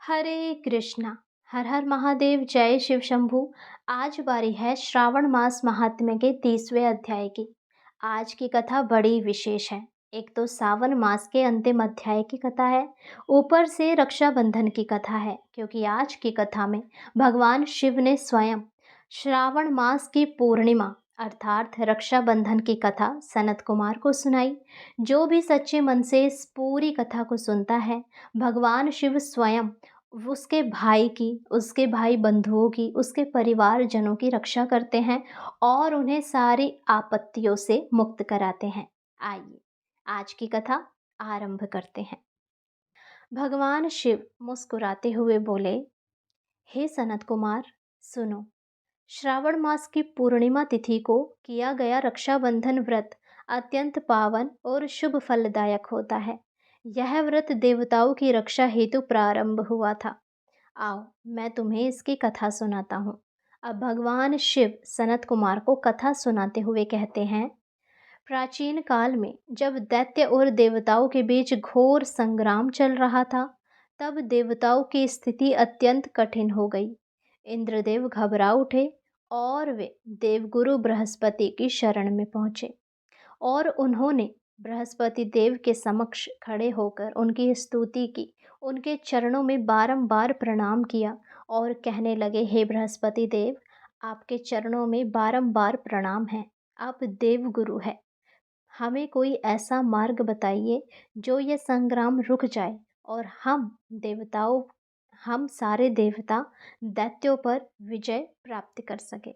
हरे कृष्णा। हर हर महादेव। जय शिव शंभू। आज बारी है श्रावण मास महात्म्य के 30वें अध्याय की। आज की कथा बड़ी विशेष है। एक तो सावन मास के अंतिम अध्याय की कथा है, ऊपर से रक्षाबंधन की कथा है, क्योंकि आज की कथा में भगवान शिव ने स्वयं श्रावण मास की पूर्णिमा अर्थात रक्षाबंधन की कथा सनत कुमार को सुनाई। जो भी सच्चे मन से इस पूरी कथा को सुनता है, भगवान शिव स्वयं उसके भाई की, उसके भाई बंधुओं की, उसके परिवारजनों की रक्षा करते हैं और उन्हें सारी आपत्तियों से मुक्त कराते हैं। आइए आज की कथा आरंभ करते हैं। भगवान शिव मुस्कुराते हुए बोले, हे सनत कुमार, सुनो। श्रावण मास की पूर्णिमा तिथि को किया गया रक्षाबंधन व्रत अत्यंत पावन और शुभ फलदायक होता है। यह व्रत देवताओं की रक्षा हेतु प्रारंभ हुआ था। आओ मैं तुम्हें इसकी कथा सुनाता हूँ। अब भगवान शिव सनत कुमार को कथा सुनाते हुए कहते हैं, प्राचीन काल में जब दैत्य और देवताओं के बीच घोर संग्राम चल रहा था, तब देवताओं की स्थिति अत्यंत कठिन हो गई। इंद्रदेव घबरा उठे और वे देवगुरु बृहस्पति की शरण में पहुँचे और उन्होंने बृहस्पति देव के समक्ष खड़े होकर उनकी स्तुति की, उनके चरणों में बारंबार प्रणाम किया और कहने लगे, हे बृहस्पति देव, आपके चरणों में बारंबार प्रणाम है। आप देवगुरु है। हमें कोई ऐसा मार्ग बताइए जो ये संग्राम रुक जाए और हम सारे देवता दैत्यों पर विजय प्राप्त कर सके।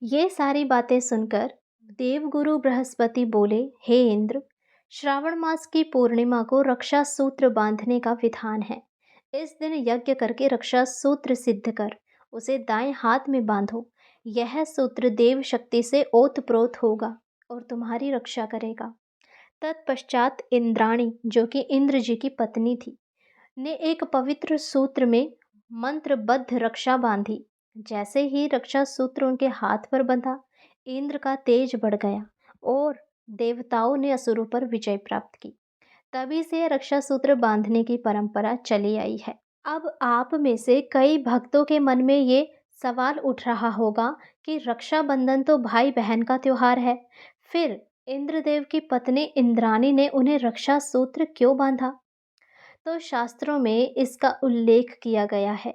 ये सारी बातें सुनकर देवगुरु बृहस्पति बोले, हे इंद्र, श्रावण मास की पूर्णिमा को रक्षा सूत्र बांधने का विधान है। इस दिन यज्ञ करके रक्षा सूत्र सिद्ध कर उसे दाएं हाथ में बांधो। यह सूत्र देव शक्ति से ओतप्रोत होगा और तुम्हारी रक्षा करेगा। तत्पश्चात इंद्राणी, जो कि इंद्र जी की पत्नी थी, ने एक पवित्र सूत्र में मंत्रबद्ध रक्षा बांधी। जैसे ही रक्षा सूत्र उनके हाथ पर बंधा, इंद्र का तेज बढ़ गया और देवताओं ने असुरों पर विजय प्राप्त की। तभी से रक्षा सूत्र बांधने की परंपरा चली आई है। अब आप में से कई भक्तों के मन में ये सवाल उठ रहा होगा कि रक्षाबंधन तो भाई बहन का त्योहार है, फिर इंद्रदेव की पत्नी इंद्राणी ने उन्हें रक्षा सूत्र क्यों बांधा? तो शास्त्रों में इसका उल्लेख किया गया है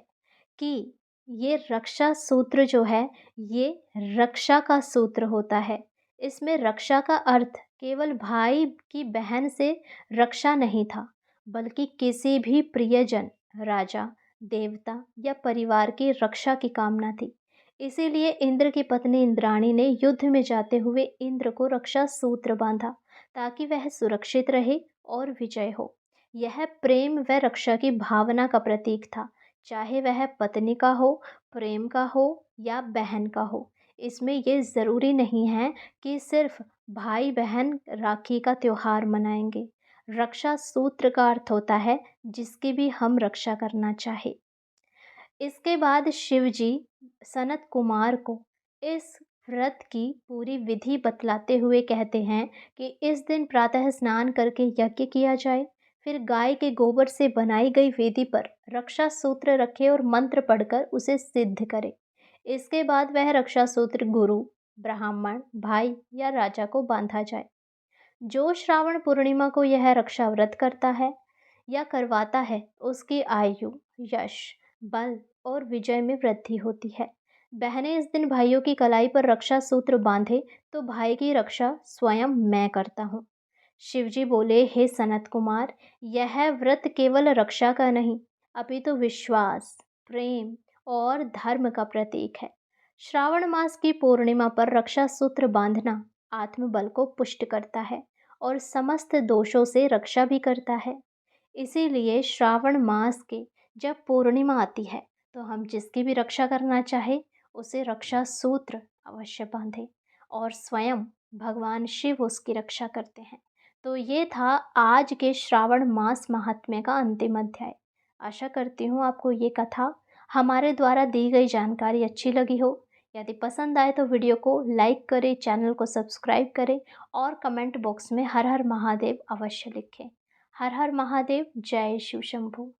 कि ये रक्षा सूत्र जो है, ये रक्षा का सूत्र होता है। इसमें रक्षा का अर्थ केवल भाई की बहन से रक्षा नहीं था, बल्कि किसी भी प्रियजन, राजा, देवता या परिवार की रक्षा की कामना थी। इसीलिए इंद्र की पत्नी इंद्राणी ने युद्ध में जाते हुए इंद्र को रक्षा सूत्र बांधा, ताकि वह सुरक्षित रहे और विजय हो। यह प्रेम व रक्षा की भावना का प्रतीक था, चाहे वह पत्नी का हो, प्रेम का हो या बहन का हो। इसमें ये ज़रूरी नहीं है कि सिर्फ भाई बहन राखी का त्योहार मनाएंगे। रक्षा सूत्र का अर्थ होता है जिसकी भी हम रक्षा करना चाहे। इसके बाद शिवजी सनत कुमार को इस व्रत की पूरी विधि बतलाते हुए कहते हैं कि इस दिन प्रातः स्नान करके यज्ञ किया जाए, फिर गाय के गोबर से बनाई गई वेदी पर रक्षा सूत्र रखे और मंत्र पढ़कर उसे सिद्ध करे। इसके बाद वह रक्षा सूत्र गुरु, ब्राह्मण, भाई या राजा को बांधा जाए। जो श्रावण पूर्णिमा को यह रक्षा व्रत करता है या करवाता है, उसकी आयु, यश, बल और विजय में वृद्धि होती है। बहनें इस दिन भाइयों की कलाई पर रक्षा सूत्र बांधे तो भाई की रक्षा स्वयं मैं करता हूँ। शिवजी बोले, हे सनत कुमार, यह व्रत केवल रक्षा का नहीं, अपितु विश्वास, प्रेम और धर्म का प्रतीक है। श्रावण मास की पूर्णिमा पर रक्षा सूत्र बांधना आत्मबल को पुष्ट करता है और समस्त दोषों से रक्षा भी करता है। इसीलिए श्रावण मास के जब पूर्णिमा आती है, तो हम जिसकी भी रक्षा करना चाहे उसे रक्षा सूत्र अवश्य बांधें और स्वयं भगवान शिव उसकी रक्षा करते हैं। तो ये था आज के श्रावण मास महात्म्य का अंतिम अध्याय। आशा करती हूँ आपको ये कथा, हमारे द्वारा दी गई जानकारी अच्छी लगी हो। यदि पसंद आए तो वीडियो को लाइक करें, चैनल को सब्सक्राइब करें और कमेंट बॉक्स में हर हर महादेव अवश्य लिखें। हर हर महादेव। जय शिव शंभू।